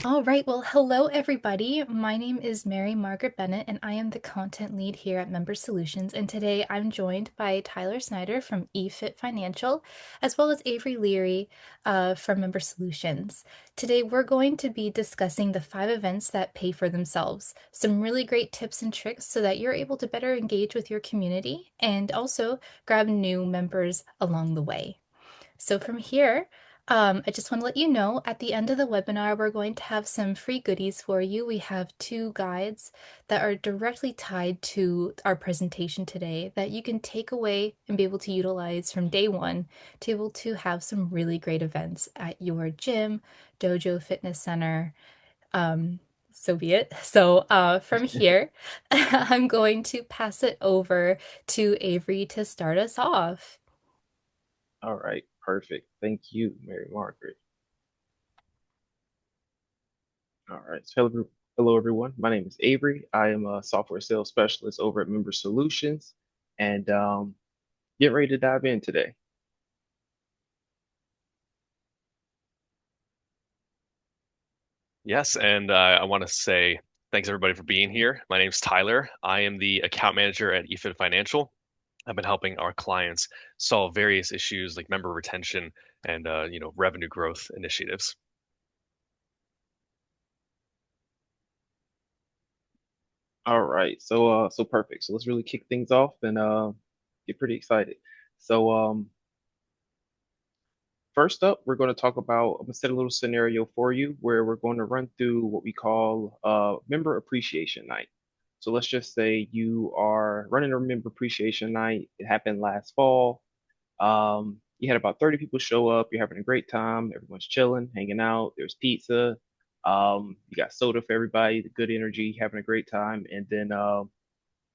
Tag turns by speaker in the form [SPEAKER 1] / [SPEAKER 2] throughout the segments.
[SPEAKER 1] All right, well, hello everybody. My name is Mary Margaret Bennett, and I am the content lead here at Member Solutions. And today I'm joined by Tyler Snyder from eFit Financial, as well as Avery Leary from Member Solutions. Today we're going to be discussing the 5 events that pay for themselves, some really great tips and tricks so that you're able to better engage with your community and also grab new members along the way. So from here, I just want to let you know at the end of the webinar, we're going to have some free goodies for you. We have 2 guides that are directly tied to our presentation today that you can take away and be able to utilize from day one to be able to have some really great events at your gym, dojo, fitness center, um, so be it. So from here, I'm going to pass it over to Avery to start us off.
[SPEAKER 2] All right, perfect. Thank you, Mary Margaret. All right, so hello everyone. My name is Avery. I am a software sales specialist over at Member Solutions, and getting ready to dive in today.
[SPEAKER 3] Yes, and I want to say thanks everybody for being here. My name's Tyler. I am the account manager at eFit Financial. I've been helping our clients solve various issues like member retention and revenue growth initiatives.
[SPEAKER 2] All right, so perfect. So let's really kick things off and get pretty excited. So first up, we're going to talk about, I'm going to set a little scenario for you where we're going to run through what we call member appreciation night. So let's just say you are running a member appreciation night. It happened last fall. You had about 30 people show up. You're having a great time. Everyone's chilling, hanging out. There's pizza. You got soda for everybody, the good energy, having a great time. And then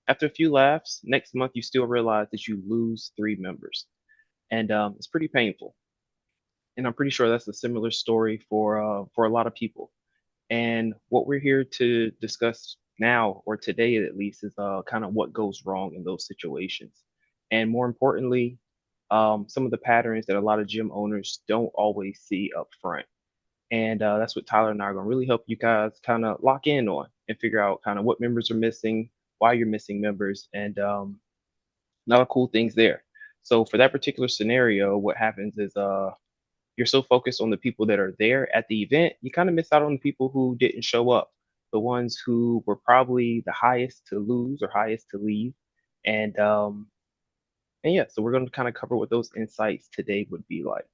[SPEAKER 2] after a few laughs, next month you still realize that you lose 3 members. And it's pretty painful. And I'm pretty sure that's a similar story for a lot of people. And what we're here to discuss now, or today at least, is kind of what goes wrong in those situations. And more importantly, some of the patterns that a lot of gym owners don't always see up front. And that's what Tyler and I are going to really help you guys kind of lock in on and figure out kind of what members are missing, why you're missing members, and a lot of cool things there. So for that particular scenario, what happens is you're so focused on the people that are there at the event, you kind of miss out on the people who didn't show up, the ones who were probably the highest to lose or highest to leave. And yeah, so we're going to kind of cover what those insights today would be like.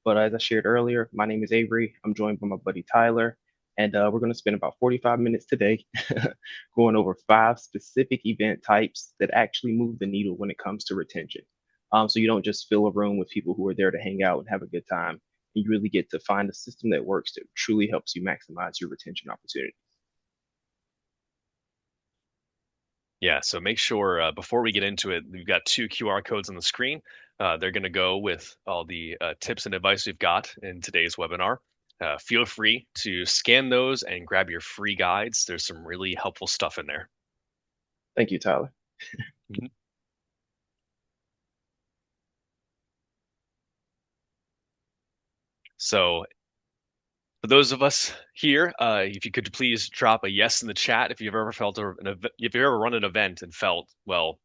[SPEAKER 2] But as I shared earlier, my name is Avery. I'm joined by my buddy Tyler, and we're going to spend about 45 minutes today going over 5 specific event types that actually move the needle when it comes to retention. So you don't just fill a room with people who are there to hang out and have a good time. You really get to find a system that works that truly helps you maximize your retention opportunity.
[SPEAKER 3] Yeah, so make sure before we get into it, we've got 2 QR codes on the screen. They're going to go with all the tips and advice we've got in today's webinar. Feel free to scan those and grab your free guides. There's some really helpful stuff in there.
[SPEAKER 2] Thank you, Tyler.
[SPEAKER 3] Mhm. So for those of us here, if you could please drop a yes in the chat if you've ever felt if you've ever run an event and felt, well,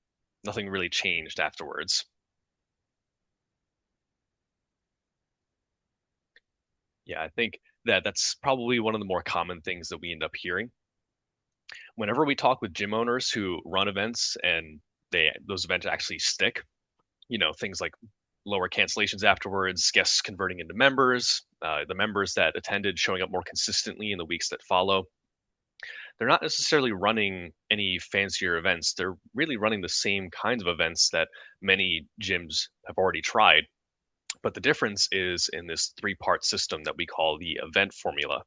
[SPEAKER 3] nothing really changed afterwards. Yeah, I think that's probably one of the more common things that we end up hearing. Whenever we talk with gym owners who run events and those events actually stick, things like lower cancellations afterwards, guests converting into members, the members that attended showing up more consistently in the weeks that follow. They're not necessarily running any fancier events. They're really running the same kinds of events that many gyms have already tried. But the difference is in this 3-part system that we call the event formula.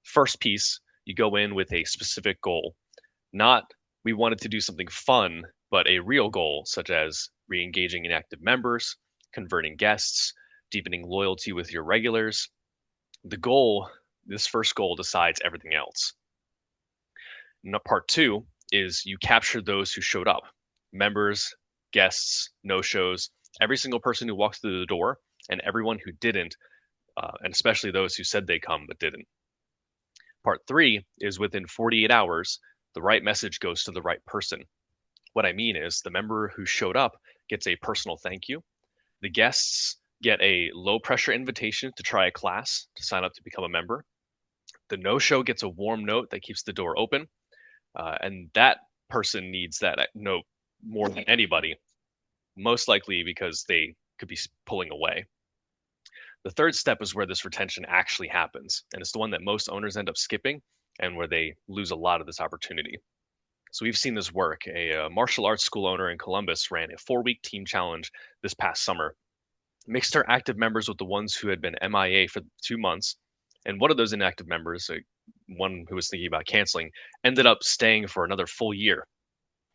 [SPEAKER 3] First piece, you go in with a specific goal. Not we wanted to do something fun, but a real goal, such as re engaging inactive members, converting guests, deepening loyalty with your regulars. The goal, this first goal, decides everything else. Now, part 2 is you capture those who showed up members, guests, no shows, every single person who walks through the door, and everyone who didn't, and especially those who said they come but didn't. Part three is within 48 hours, the right message goes to the right person. What I mean is the member who showed up gets a personal thank you. The guests get a low pressure invitation to try a class to sign up to become a member. The no show gets a warm note that keeps the door open. And that person needs that note more than anybody, most likely because they could be pulling away. The third step is where this retention actually happens, and it's the one that most owners end up skipping and where they lose a lot of this opportunity. So we've seen this work. A martial arts school owner in Columbus ran a 4-week team challenge this past summer, mixed her active members with the ones who had been MIA for 2 months. And one of those inactive members, one who was thinking about canceling, ended up staying for another full year.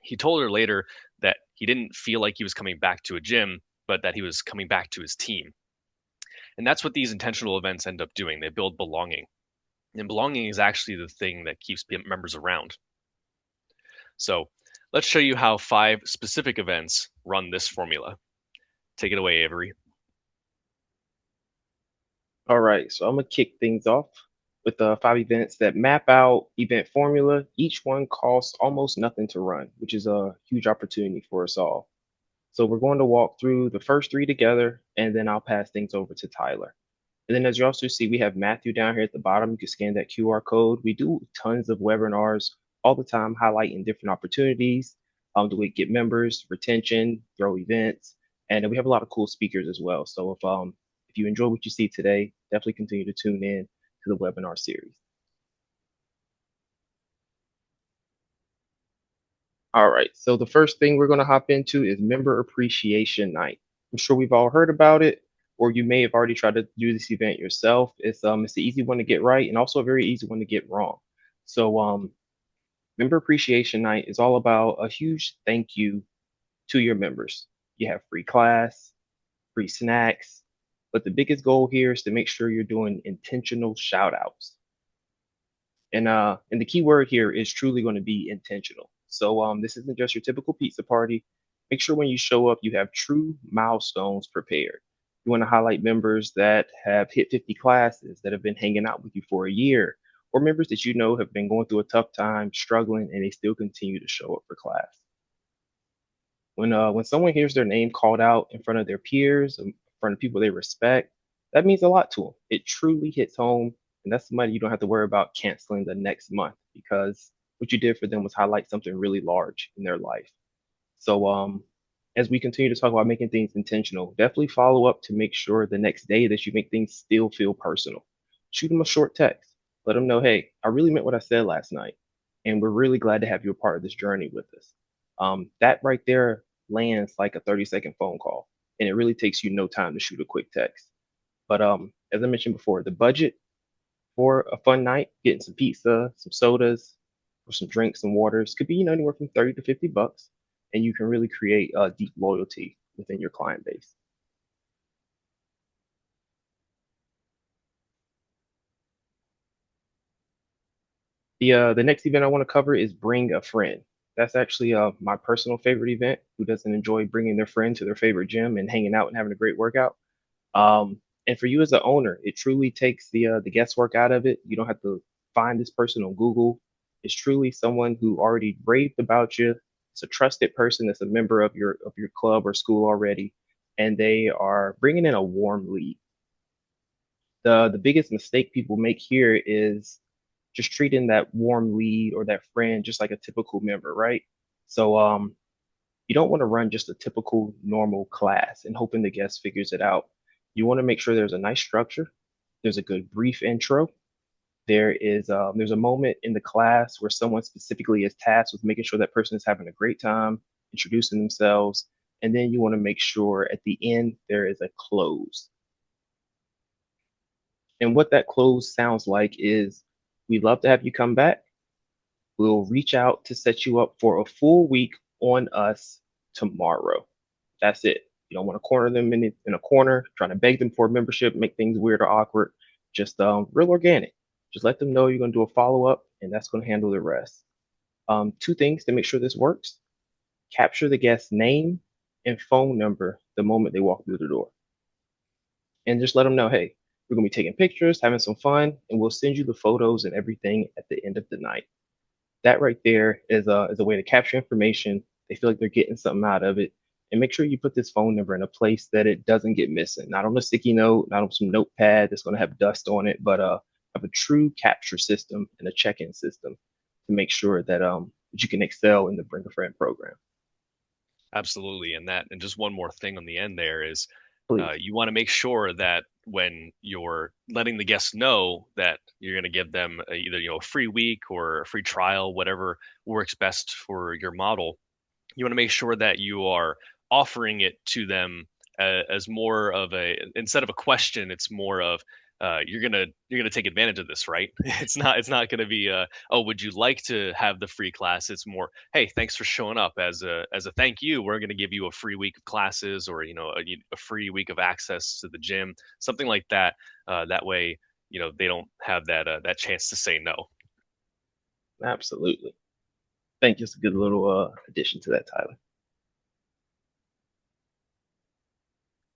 [SPEAKER 3] He told her later that he didn't feel like he was coming back to a gym, but that he was coming back to his team. And that's what these intentional events end up doing. They build belonging. And belonging is actually the thing that keeps members around. So let's show you how 5 specific events run this formula. Take it away, Avery.
[SPEAKER 2] All right, so I'm gonna kick things off with the 5 events that map out event formula. Each one costs almost nothing to run, which is a huge opportunity for us all. So we're going to walk through the first 3 together, and then I'll pass things over to Tyler. And then as you also see, we have Matthew down here at the bottom. You can scan that QR code. We do tons of webinars all the time, highlighting different opportunities, do we get members, retention, throw events, and then we have a lot of cool speakers as well. So if you enjoy what you see today, definitely continue to tune in to the webinar series. All right, so the first thing we're going to hop into is Member Appreciation Night. I'm sure we've all heard about it, or you may have already tried to do this event yourself. It's an easy one to get right and also a very easy one to get wrong. So Member Appreciation Night is all about a huge thank you to your members. You have free class, free snacks, but the biggest goal here is to make sure you're doing intentional shout outs. And the key word here is truly going to be intentional. So this isn't just your typical pizza party. Make sure when you show up, you have true milestones prepared. You want to highlight members that have hit 50 classes, that have been hanging out with you for a year, or members that you know have been going through a tough time, struggling, and they still continue to show up for class. When someone hears their name called out in front of their peers, in front of people they respect, that means a lot to them. It truly hits home, and that's somebody you don't have to worry about canceling the next month because what you did for them was highlight something really large in their life. So as we continue to talk about making things intentional, definitely follow up to make sure the next day that you make things still feel personal. Shoot them a short text. Let them know, hey, I really meant what I said last night, and we're really glad to have you a part of this journey with us. That right there lands like a 30-second phone call, and it really takes you no time to shoot a quick text. But as I mentioned before, the budget for a fun night, getting some pizza, some sodas, or some drinks and waters could be anywhere from 30 to 50 bucks, and you can really create deep loyalty within your client base. The next event I want to cover is Bring a Friend. That's actually my personal favorite event. Who doesn't enjoy bringing their friend to their favorite gym and hanging out and having a great workout? And for you as an owner, it truly takes the guesswork out of it. You don't have to find this person on Google. It's truly someone who already raved about you. It's a trusted person that's a member of your club or school already, and they are bringing in a warm lead. The biggest mistake people make here is just treating that warm lead or that friend just like a typical member, right? So you don't want to run just a typical normal class and hoping the guest figures it out. You want to make sure there's a nice structure, there's a good brief intro, there's a moment in the class where someone specifically is tasked with making sure that person is having a great time, introducing themselves, and then you want to make sure at the end there is a close. And what that close sounds like is, we'd love to have you come back. We'll reach out to set you up for a full week on us tomorrow. That's it. You don't want to corner them in a corner, trying to beg them for membership, make things weird or awkward. Just real organic. Just let them know you're going to do a follow up, and that's going to handle the rest. 2 things to make sure this works: capture the guest's name and phone number the moment they walk through the door, and just let them know, hey, We're going to be taking pictures, having some fun, and we'll send you the photos and everything at the end of the night. That right there is a way to capture information. They feel like they're getting something out of it. And make sure you put this phone number in a place that it doesn't get missing. Not on a sticky note, not on some notepad that's going to have dust on it, but have a true capture system and a check-in system to make sure that you can excel in the Bring a Friend program.
[SPEAKER 3] Absolutely. And just one more thing on the end there is
[SPEAKER 2] Please.
[SPEAKER 3] you want to make sure that when you're letting the guests know that you're going to give them either a free week or a free trial, whatever works best for your model, you want to make sure that you are offering it to them as more of a instead of a question, it's more of you're gonna take advantage of this, right? It's not gonna be oh, would you like to have the free class? It's more, hey, thanks for showing up as a thank you. We're gonna give you a free week of classes, or a free week of access to the gym, something like that. That way, they don't have that chance to say no.
[SPEAKER 2] Absolutely. Thank you. It's a good little addition to that, Tyler.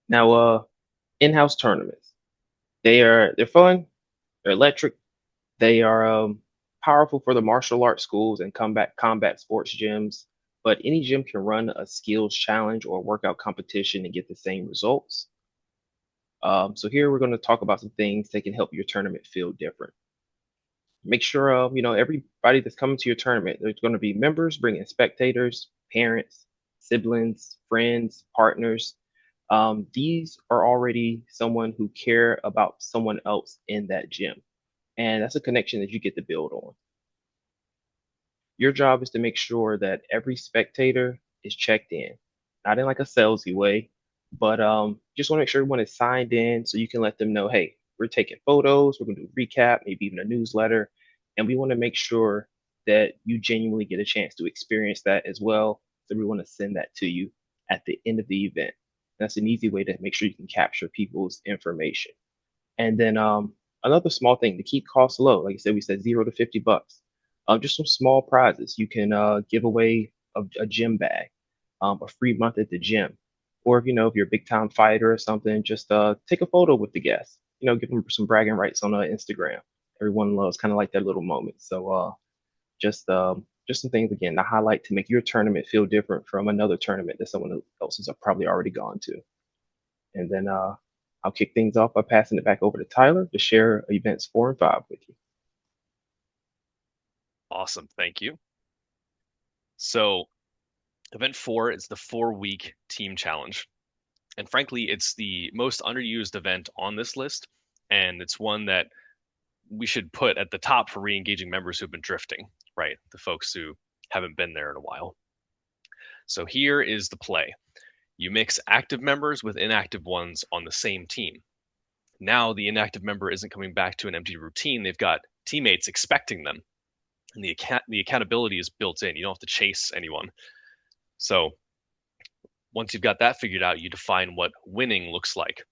[SPEAKER 2] Now, in-house tournaments. They're fun, they're electric, they are powerful for the martial arts schools and combat sports gyms. But any gym can run a skills challenge or workout competition and get the same results. So here we're going to talk about some things that can help your tournament feel different. Make sure everybody that's coming to your tournament, there's going to be members bringing spectators, parents, siblings, friends, partners. These are already someone who care about someone else in that gym, and that's a connection that you get to build on. Your job is to make sure that every spectator is checked in, not in like a salesy way, but just want to make sure everyone is signed in so you can let them know, hey, we're taking photos, we're going to do a recap, maybe even a newsletter, and we want to make sure that you genuinely get a chance to experience that as well. So we want to send that to you at the end of the event. That's an easy way to make sure you can capture people's information. And then another small thing to keep costs low, like I said, we said $0 to $50. Just some small prizes. You can give away a gym bag, a free month at the gym, or if you're a big time fighter or something, just take a photo with the guests. Give them some bragging rights on Instagram. Everyone loves kind of like that little moment. So just some things again to highlight to make your tournament feel different from another tournament that someone else has probably already gone to. And then I'll kick things off by passing it back over to Tyler to share events 4 and 5 with you.
[SPEAKER 3] Awesome, thank you. So event 4 is the 4-week team challenge. And frankly, it's the most underused event on this list. And it's one that we should put at the top for re-engaging members who've been drifting, right? The folks who haven't been there in a while. So here is the play. You mix active members with inactive ones on the same team. Now the inactive member isn't coming back to an empty routine. They've got teammates expecting them. And the accountability is built in. You don't have to chase anyone. So once you've got that figured out, you define what winning looks like.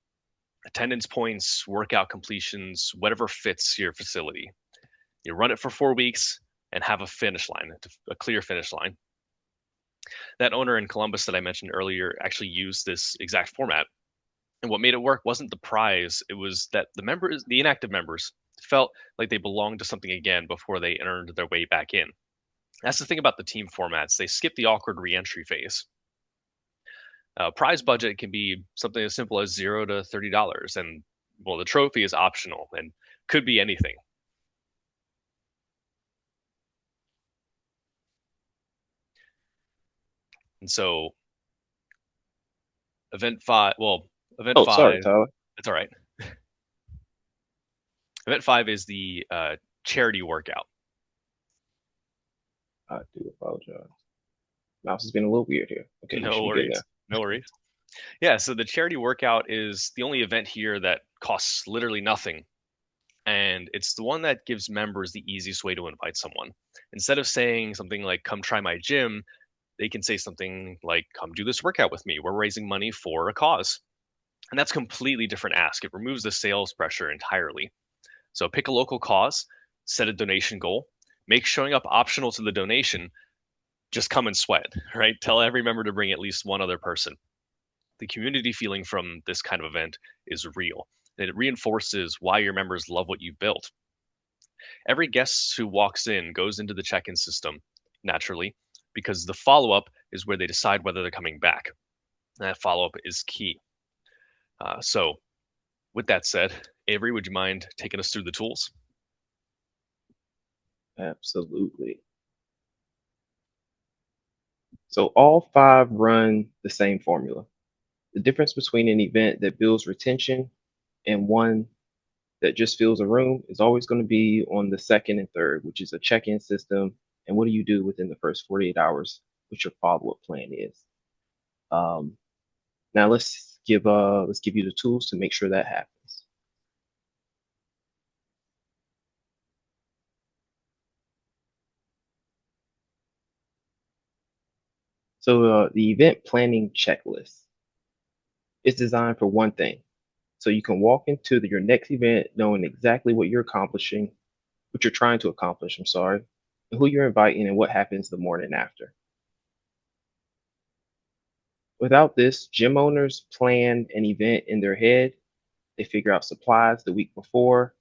[SPEAKER 3] Attendance points, workout completions, whatever fits your facility. You run it for 4 weeks and have a finish line, a clear finish line. That owner in Columbus that I mentioned earlier actually used this exact format. And what made it work wasn't the prize, it was that the inactive members, felt like they belonged to something again before they earned their way back in. That's the thing about the team formats. They skip the awkward reentry phase. Prize budget can be something as simple as $0 to $30, and well, the trophy is optional and could be anything. And so, event five, well, event
[SPEAKER 2] Oh, sorry,
[SPEAKER 3] five,
[SPEAKER 2] Tyler.
[SPEAKER 3] that's all right. Event 5 is the charity workout.
[SPEAKER 2] I do apologize. Mouse has been a little weird here. Okay, you
[SPEAKER 3] No
[SPEAKER 2] should be good now.
[SPEAKER 3] worries. No worries. Yeah, so the charity workout is the only event here that costs literally nothing. And it's the one that gives members the easiest way to invite someone. Instead of saying something like, come try my gym, they can say something like, come do this workout with me. We're raising money for a cause. And that's completely different ask. It removes the sales pressure entirely. So pick a local cause, set a donation goal, make showing up optional to the donation, just come and sweat, right? Tell every member to bring at least one other person. The community feeling from this kind of event is real. It reinforces why your members love what you've built. Every guest who walks in goes into the check in system naturally because the follow up is where they decide whether they're coming back. And that follow up is key. So, with that said, Avery, would you mind taking us through the tools?
[SPEAKER 2] Absolutely. So all five run the same formula. The difference between an event that builds retention and one that just fills a room is always going to be on the second and third, which is a check-in system. And what do you do within the first 48 hours, what your follow-up plan is. Um, Now let's give you the tools to make sure that happens. So the event planning checklist is designed for one thing. So you can walk into your next event knowing exactly what you're trying to accomplish, I'm sorry, and who you're inviting and what happens the morning after. Without this, gym owners plan an event in their head. They figure out supplies the week before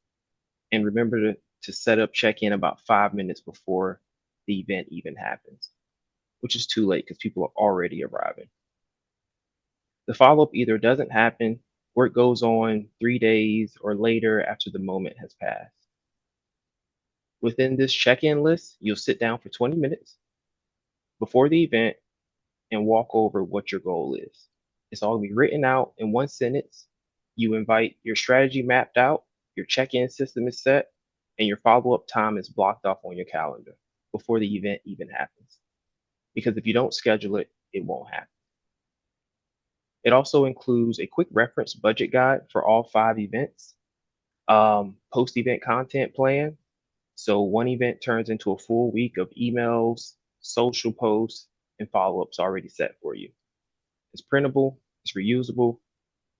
[SPEAKER 2] and remember to set up check-in about 5 minutes before the event even happens, which is too late because people are already arriving. The follow-up either doesn't happen or it goes on 3 days or later after the moment has passed. Within this check-in list, you'll sit down for 20 minutes before the event and walk over what your goal is. It's all gonna be written out in one sentence. You invite your strategy mapped out, your check-in system is set, and your follow-up time is blocked off on your calendar before the event even happens. Because if you don't schedule it, it won't happen. It also includes a quick reference budget guide for all five events, post-event content plan. So one event turns into a full week of emails, social posts, and follow-ups already set for you. It's printable, it's reusable,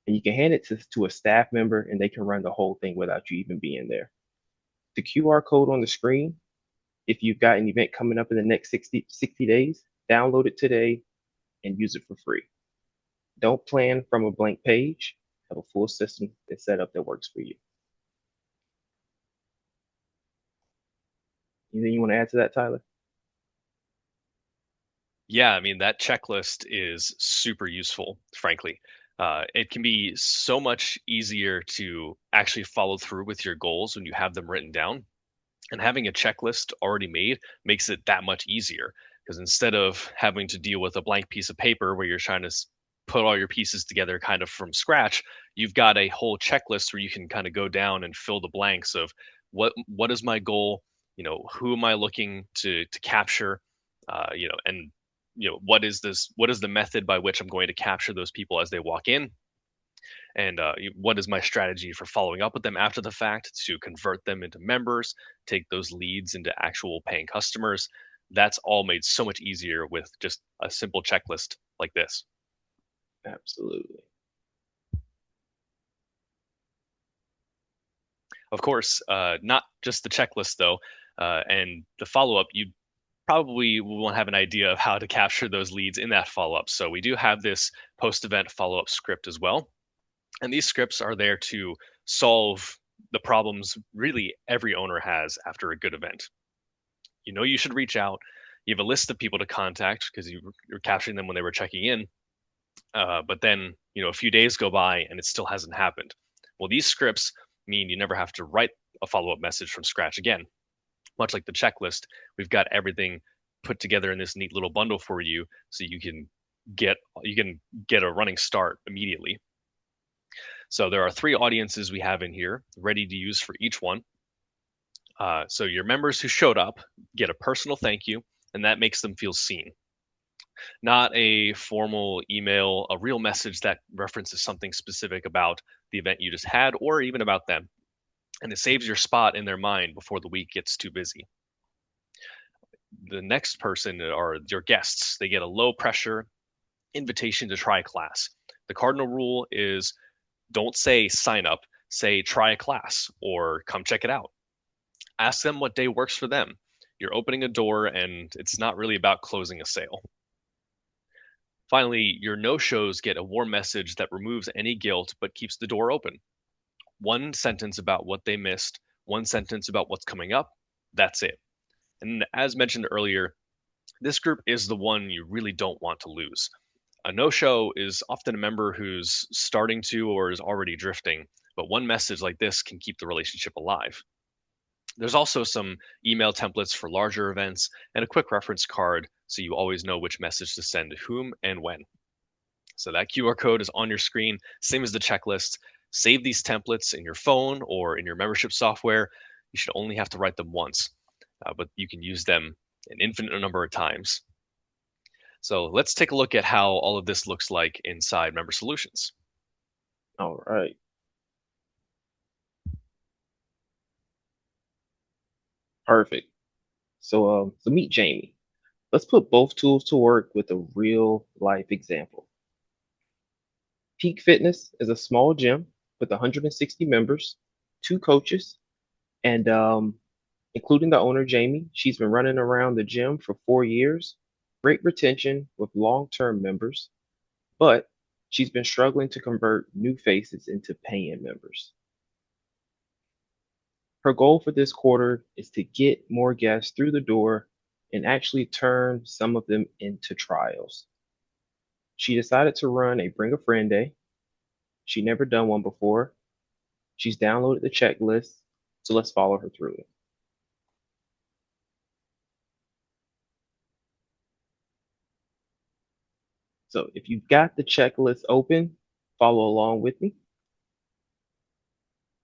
[SPEAKER 2] and you can hand it to a staff member and they can run the whole thing without you even being there. The QR code on the screen, if you've got an event coming up in the next 60 days, download it today and use it for free. Don't plan from a blank page. Have a full system that's set up that works for you. Anything you want to add to that, Tyler?
[SPEAKER 3] Yeah, I mean, that checklist is super useful, frankly. It can be so much easier to actually follow through with your goals when you have them written down. And having a checklist already made makes it that much easier because instead of having to deal with a blank piece of paper where you're trying to put all your pieces together kind of from scratch, you've got a whole checklist where you can kind of go down and fill the blanks of what is my goal, who am I looking to capture, and what is the method by which I'm going to capture those people as they walk in, and what is my strategy for following up with them after the fact to convert them into members, take those leads into actual paying customers. That's all made so much easier with just a simple checklist like this.
[SPEAKER 2] Absolutely.
[SPEAKER 3] Of course, not just the checklist though, and the follow up. You probably won't have an idea of how to capture those leads in that follow up. So we do have this post event follow up script as well. And these scripts are there to solve the problems really every owner has after a good event. You know you should reach out. You have a list of people to contact because you're capturing them when they were checking in. But then, a few days go by and it still hasn't happened. Well, these scripts mean you never have to write a follow up message from scratch again. Much like the checklist, we've got everything put together in this neat little bundle for you so you can get a running start immediately. So there are three audiences we have in here ready to use for each one. So your members who showed up get a personal thank you, and that makes them feel seen. Not a formal email, a real message that references something specific about the event you just had or even about them. And it saves your spot in their mind before the week gets too busy. The next person are your guests. They get a low pressure invitation to try a class. The cardinal rule is don't say sign up, say try a class or come check it out. Ask them what day works for them. You're opening a door and it's not really about closing a sale. Finally, your no shows get a warm message that removes any guilt but keeps the door open. one sentence about what they missed, one sentence about what's coming up. That's it. And as mentioned earlier, this group is the one you really don't want to lose. A no show is often a member who's starting to or is already drifting, but one message like this can keep the relationship alive. There's also some email templates for larger events and a quick reference card so you always know which message to send to whom and when. So that QR code is on your screen, same as the checklist. Save these templates in your phone or in your membership software. You should only have to write them once, but you can use them an infinite number of times. So let's take a look at how all of this looks like inside Member Solutions.
[SPEAKER 2] All right. Perfect. So meet Jamie. Let's put both tools to work with a real life example. Peak Fitness is a small gym with 160 members, two coaches, and including the owner, Jamie. She's been running around the gym for 4 years. Great retention with long-term members, but she's been struggling to convert new faces into paying members. Her goal for this quarter is to get more guests through the door and actually turn some of them into trials. She decided to run a Bring a Friend Day. She never done one before. She's downloaded the checklist, so let's follow her through it. So if you've got the checklist open, follow along with me.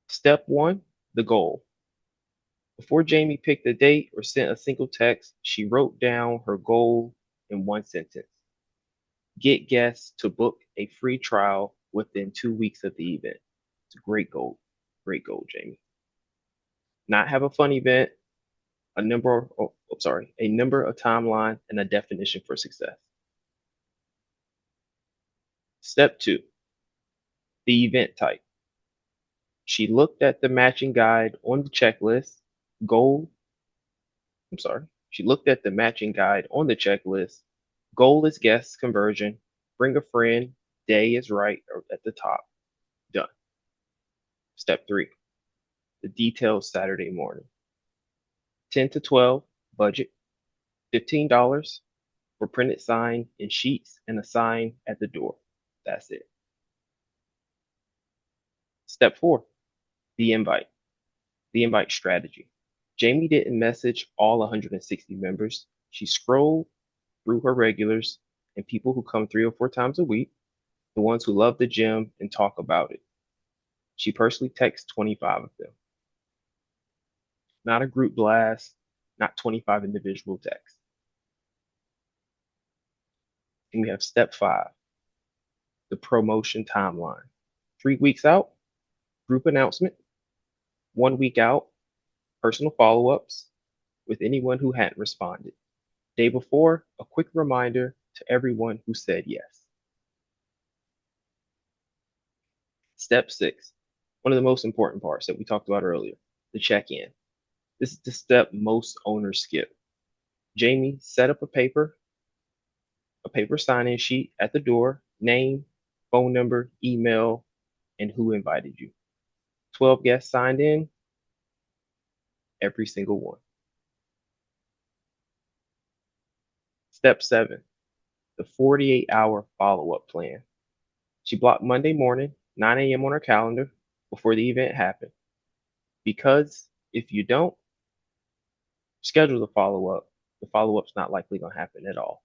[SPEAKER 2] Step one, the goal. Before Jamie picked a date or sent a single text, she wrote down her goal in one sentence. Get guests to book a free trial within 2 weeks of the event. It's a great goal. Great goal, Jamie. Not have a fun event, a number, a number, a timeline, and a definition for success. Step two, the event type. She looked at the matching guide on the checklist. Goal, She looked at the matching guide on the checklist. Goal is guest conversion. Bring a friend. Day is right at the top. Done. Step three, the details Saturday morning. 10 to 12, budget. $15 for printed sign in sheets and a sign at the door. That's it. Step four, the invite. The invite strategy. Jamie didn't message all 160 members. She scrolled through her regulars and people who come 3 or 4 times a week, the ones who love the gym and talk about it. She personally texts 25 of them. Not a group blast, not 25 individual texts. And we have step five, the promotion timeline. 3 weeks out, group announcement. 1 week out, personal follow-ups with anyone who hadn't responded. Day before, a quick reminder to everyone who said yes. Step six, one of the most important parts that we talked about earlier, the check-in. This is the step most owners skip. Jamie set up a paper sign-in sheet at the door, name, phone number, email, and who invited you. 12 guests signed in, every single one. Step seven, the 48-hour follow-up plan. She blocked Monday morning, 9 a.m. on her calendar before the event happened. Because if you don't schedule the follow-up's not likely going to happen at all.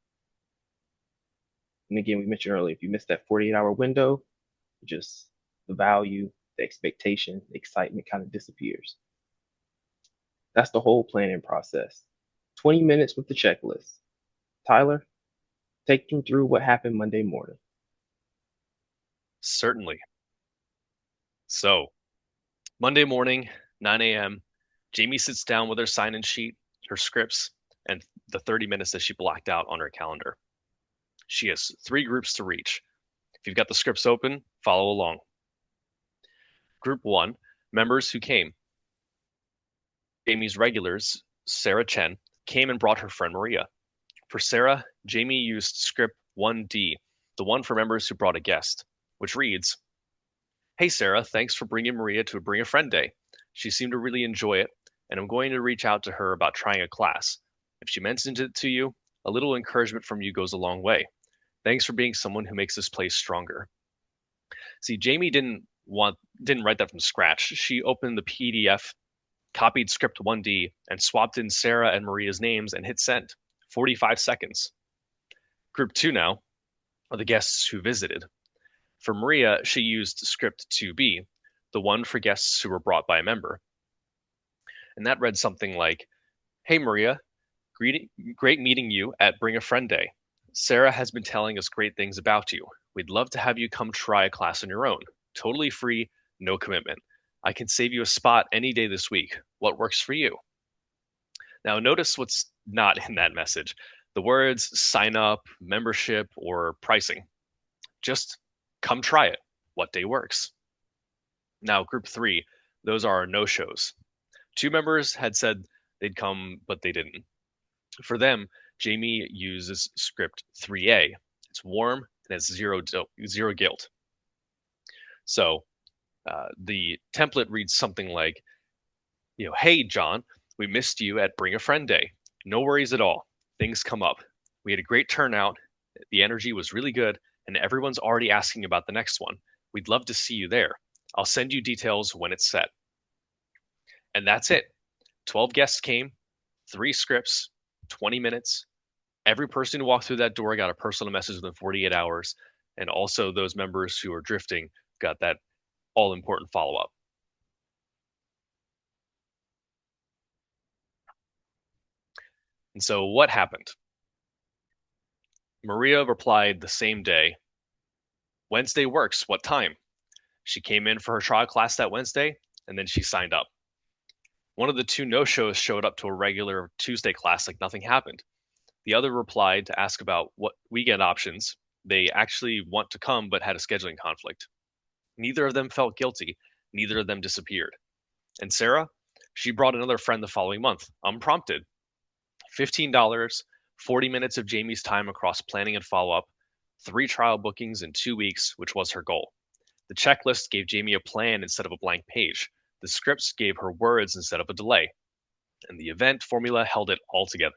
[SPEAKER 2] And again, we mentioned earlier, if you miss that 48-hour window, just the value, the expectation, the excitement kind of disappears. That's the whole planning process. 20 minutes with the checklist. Tyler, take them through what happened Monday morning.
[SPEAKER 3] Certainly. So, Monday morning, 9 a.m., Jamie sits down with her sign-in sheet, her scripts, and the 30 minutes that she blocked out on her calendar. She has 3 groups to reach. If you've got the scripts open, follow along. Group 1, members who came. Jamie's regulars, Sarah Chen, came and brought her friend Maria. For Sarah, Jamie used script 1D, the one for members who brought a guest, which reads, Hey Sarah, thanks for bringing Maria to a Bring a Friend Day. She seemed to really enjoy it, and I'm going to reach out to her about trying a class. If she mentions it to you, a little encouragement from you goes a long way. Thanks for being someone who makes this place stronger. See, Jamie didn't write that from scratch. She opened the PDF, copied script 1D, and swapped in Sarah and Maria's names and hit send. 45 seconds. Group 2 now are the guests who visited. For Maria, she used script 2B, the one for guests who were brought by a member. And that read something like, Hey Maria, great meeting you at Bring a Friend Day. Sarah has been telling us great things about you. We'd love to have you come try a class on your own. Totally free, no commitment. I can save you a spot any day this week. What works for you? Now, notice what's not in that message. The words sign up, membership, or pricing. Just come try it. What day works? Now, group 3, those are no-shows. 2 members had said they'd come, but they didn't. For them, Jamie uses script 3A. It's warm and has zero guilt. So the template reads something like, hey, John, we missed you at Bring a Friend Day. No worries at all. Things come up. We had a great turnout. The energy was really good, and everyone's already asking about the next one. We'd love to see you there. I'll send you details when it's set. And that's it. 12 guests came, 3 scripts, 20 minutes. Every person who walked through that door got a personal message within 48 hours. And also those members who are drifting got that all important follow up. And so what happened? Maria replied the same day, Wednesday works. What time? She came in for her trial class that Wednesday, and then she signed up. One of the 2 no-shows showed up to a regular Tuesday class like nothing happened. The other replied to ask about what weekend options. They actually want to come but had a scheduling conflict. Neither of them felt guilty. Neither of them disappeared. And Sarah, she brought another friend the following month, unprompted. $15, 40 minutes of Jamie's time across planning and follow-up, 3 trial bookings in 2 weeks, which was her goal. The checklist gave Jamie a plan instead of a blank page. The scripts gave her words instead of a delay. And the event formula held it all together.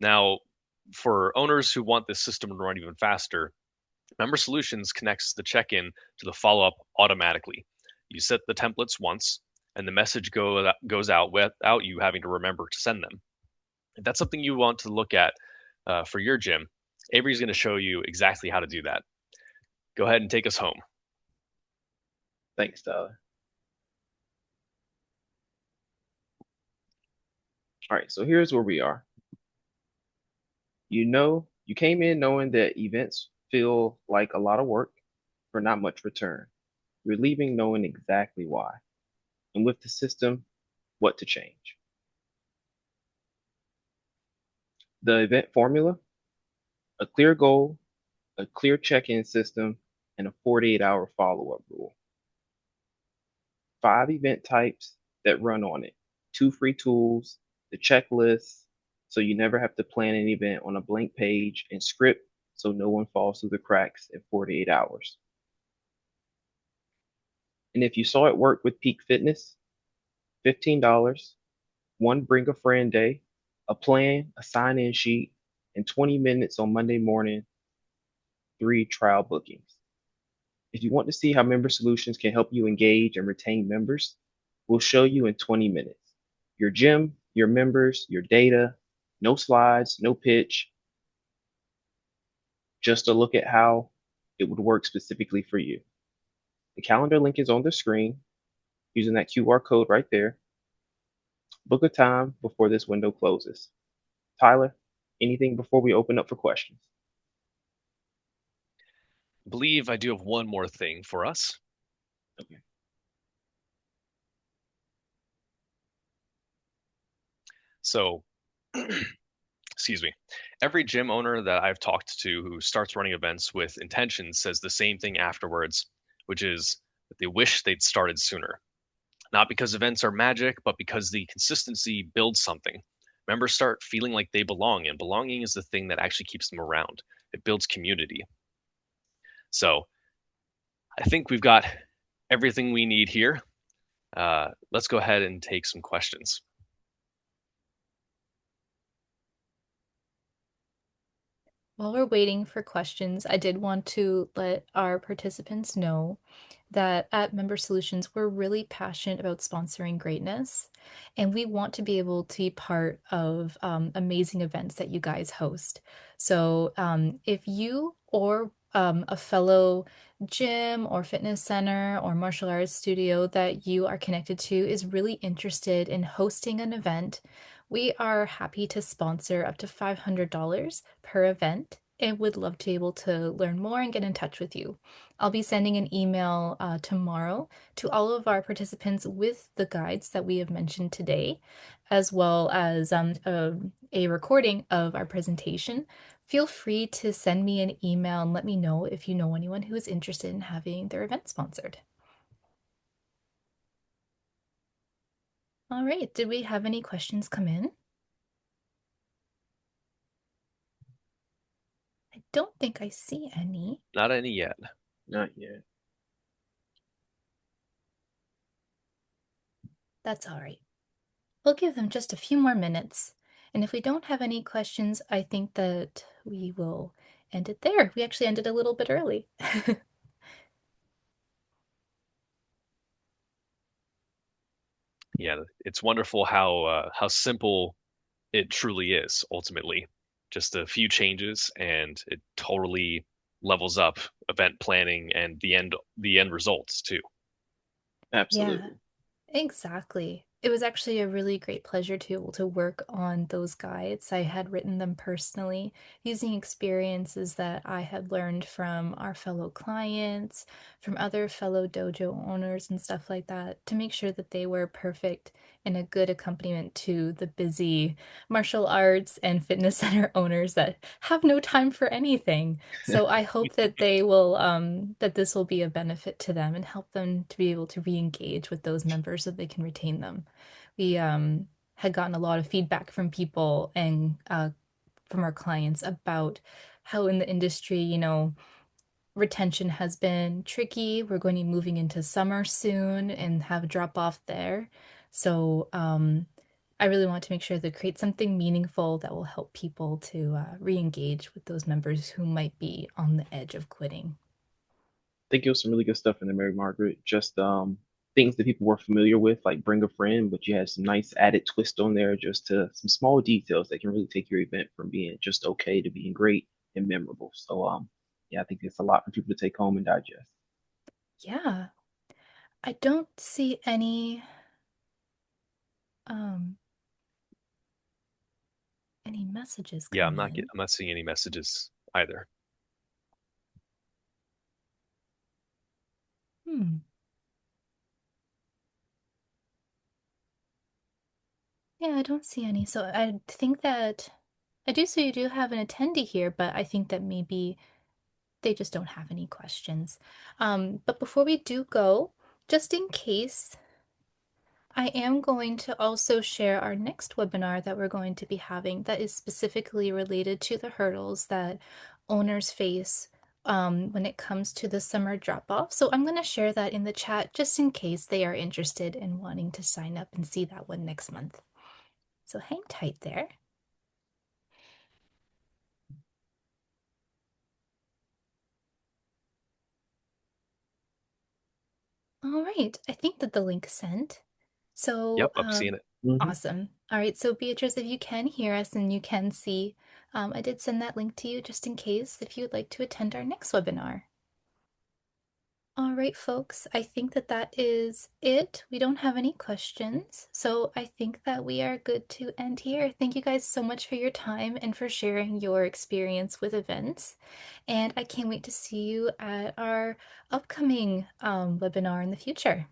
[SPEAKER 3] Now, for owners who want this system to run even faster, Member Solutions connects the check-in to the follow-up automatically. You set the templates once, and the message goes out without you having to remember to send them. If that's something you want to look at for your gym, Avery's going to show you exactly how to do that. Go ahead and take us home.
[SPEAKER 2] Thanks, Tyler. All right, so here's where we are. You came in knowing that events feel like a lot of work for not much return. You're leaving knowing exactly why, and with the system, what to change. The event formula, a clear goal, a clear check-in system, and a 48-hour follow-up rule. 5 event types that run on it, 2 free tools, the checklist, so you never have to plan an event on a blank page, and script so no one falls through the cracks in 48 hours. And if you saw it work with Peak Fitness, $15, 1 Bring a Friend Day, a plan, a sign-in sheet, and 20 minutes on Monday morning, 3 trial bookings. If you want to see how Member Solutions can help you engage and retain members, we'll show you in 20 minutes. Your gym, your members, your data, no slides, no pitch, just a look at how it would work specifically for you. The calendar link is on the screen using that QR code right there. Book a time before this window closes. Tyler, anything before we open up for questions?
[SPEAKER 3] I believe I do have one more thing for us.
[SPEAKER 2] Okay.
[SPEAKER 3] So, excuse me, every gym owner that I've talked to who starts running events with intention says the same thing afterwards, which is that they wish they'd started sooner. Not because events are magic, but because the consistency builds something. Members start feeling like they belong, and belonging is the thing that actually keeps them around. It builds community. So I think we've got everything we need here. Let's go ahead and take some questions.
[SPEAKER 1] While we're waiting for questions, I did want to let our participants know that at Member Solutions, we're really passionate about sponsoring greatness, and we want to be able to be part of amazing events that you guys host. So, if you or a fellow gym or fitness center or martial arts studio that you are connected to is really interested in hosting an event, we are happy to sponsor up to $500 per event and would love to be able to learn more and get in touch with you. I'll be sending an email tomorrow to all of our participants with the guides that we have mentioned today, as well as a recording of our presentation. Feel free to send me an email and let me know if you know anyone who is interested in having their event sponsored. All right, did we have any questions come in? I don't think I see any.
[SPEAKER 3] Not any yet.
[SPEAKER 2] Not yet.
[SPEAKER 1] That's all right. We'll give them just a few more minutes. And if we don't have any questions, I think that we will end it there. We actually ended a little bit early.
[SPEAKER 3] Yeah, it's wonderful how simple it truly is ultimately. Just a few changes and it totally levels up event planning and the end results too.
[SPEAKER 1] Yeah.
[SPEAKER 2] Absolutely.
[SPEAKER 1] Exactly. It was actually a really great pleasure to be able to work on those guides. I had written them personally using experiences that I had learned from our fellow clients, from other fellow dojo owners and stuff like that to make sure that they were perfect and a good accompaniment to the busy martial arts and fitness center owners that have no time for anything. So I hope that they will that this will be a benefit to them and help them to be able to re-engage with those members so they can retain them. We had gotten a lot of feedback from people and from our clients about how in the industry, retention has been tricky. We're going to be moving into summer soon and have a drop off there. So I really want to make sure to create something meaningful that will help people to re-engage with those members who might be on the edge of quitting.
[SPEAKER 2] Think it was some really good stuff in there, Mary Margaret. Just things that people were familiar with, like bring a friend, but you had some nice added twist on there, just to some small details that can really take your event from being just okay to being great and memorable. So yeah, I think it's a lot for people to take home and digest.
[SPEAKER 1] Yeah, I don't see um any messages
[SPEAKER 3] Yeah,
[SPEAKER 1] come in.
[SPEAKER 3] I'm not seeing any messages either.
[SPEAKER 1] Hmm. Yeah, I don't see any. So I think that I do see you do have an attendee here, but I think that maybe they just don't have any questions. But before we do go, just in case, I am going to also share our next webinar that we're going to be having that is specifically related to the hurdles that owners face when it comes to the summer drop off. So I'm going to share that in the chat just in case they are interested in wanting to sign up and see that one next month. So hang tight there. All right, I think that the link sent.
[SPEAKER 3] Yep,
[SPEAKER 1] So,
[SPEAKER 3] I'm seeing it.
[SPEAKER 2] Hmm.
[SPEAKER 1] awesome. All right, so Beatrice, if you can hear us and you can see, I did send that link to you just in case if you would like to attend our next webinar. All right, folks, I think that that is it. We don't have any questions, so I think that we are good to end here. Thank you guys so much for your time and for sharing your experience with events. And I can't wait to see you at our upcoming webinar in the future.